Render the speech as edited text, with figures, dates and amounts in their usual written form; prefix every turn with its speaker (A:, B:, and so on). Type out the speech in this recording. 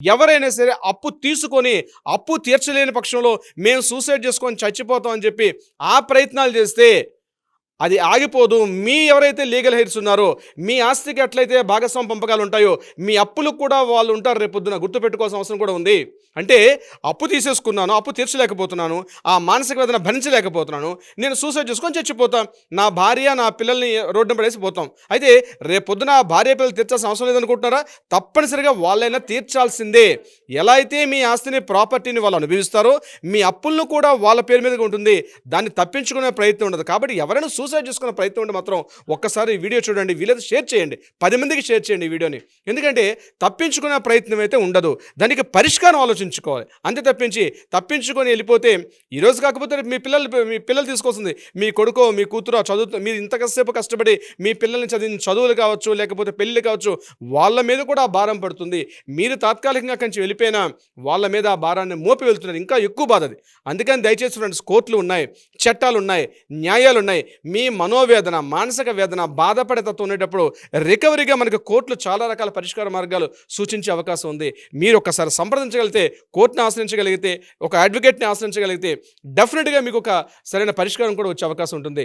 A: ఎవరైనా సరే అప్పు తీసుకొని, అప్పు తీర్చలేని పక్షంలో మేము సూసైడ్ చేసుకొని చచ్చిపోతాం అని చెప్పి ఆ ప్రయత్నాలు చేస్తే అది ఆగిపోదు. ఎవరైతే లీగల్ హెయిర్స్ ఉన్నారో, మీ ఆస్తికి ఎట్లయితే భాగస్వామ్య పంపకాలు ఉంటాయో, మీ అప్పులకు కూడా వాళ్ళు ఉంటారు రేపొద్దున. గుర్తుపెట్టుకోవాల్సిన అవసరం కూడా ఉంది. అంటే అప్పు తీసేసుకున్నాను, అప్పు తీర్చలేకపోతున్నాను, ఆ మానసిక వేదన భరించలేకపోతున్నాను, నేను సూసైడ్ చేసుకొని చచ్చిపోతాం. నా భార్య, నా పిల్లల్ని రోడ్డున పడేసి పోతాం. అయితే రేపొద్దున ఆ భార్య పిల్లలు తీర్చాల్సిన అవసరం లేదనుకుంటున్నారా? తప్పనిసరిగా వాళ్ళైనా తీర్చాల్సిందే. ఎలా అయితే మీ ఆస్తిని, ప్రాపర్టీని వాళ్ళు అనుభవిస్తారో, మీ అప్పులను కూడా వాళ్ళ పేరు మీదగా ఉంటుంది. దాన్ని తప్పించుకునే ప్రయత్నం ఉండదు. కాబట్టి ఎవరైనా సూసైడ్ చేసుకునే ప్రయత్నం ఉంటే మాత్రం ఒక్కసారి ఈ వీడియో చూడండి. వీలైతే షేర్ చేయండి. 10 మందికి షేర్ చేయండి ఈ వీడియోని. ఎందుకంటే తప్పించుకునే ప్రయత్నం అయితే ఉండదు. దానికి పరిష్కారం ఆలోచించుకోవాలి. అంతే తప్పించి తప్పించుకొని వెళ్ళిపోతే ఈరోజు కాకపోతే రేపు మీ పిల్లలు తీసుకోవాల్సింది. మీ కొడుకో, మీ కూతురో మీరు ఇంతసేపు కష్టపడి మీ పిల్లల్ని చదివిన చదువులు కావచ్చు, లేకపోతే పెళ్ళిళ్ళు కావచ్చు, వాళ్ళ మీద కూడా ఆ భారం పడుతుంది. మీరు తాత్కాలికంగా అక్కడి నుంచి వెళ్ళిపోయినా వాళ్ళ మీద ఆ భారాన్ని మోపి వెళ్తున్నారు. ఇంకా ఎక్కువ బాధ అది. అందుకని దయచేసి ఫ్రెండ్స్, కోర్టులు ఉన్నాయి, చట్టాలు ఉన్నాయి, న్యాయాలు ఉన్నాయి. మీ మనోవేదన, మానసిక వేదన, బాధపడే తత్వం ఉండేటప్పుడు రికవరీగా మనకు కోర్టులు చాలా రకాల పరిష్కార మార్గాలు సూచించే అవకాశం ఉంది. మీరు ఒక్కసారి సంప్రదించగలిగితే, కోర్టుని ఆశ్రయించగలిగితే, ఒక అడ్వకేట్ని ఆశ్రయించగలిగితే డెఫినెట్గా మీకు ఒక సరైన పరిష్కారం కూడా వచ్చే అవకాశం ఉంటుంది.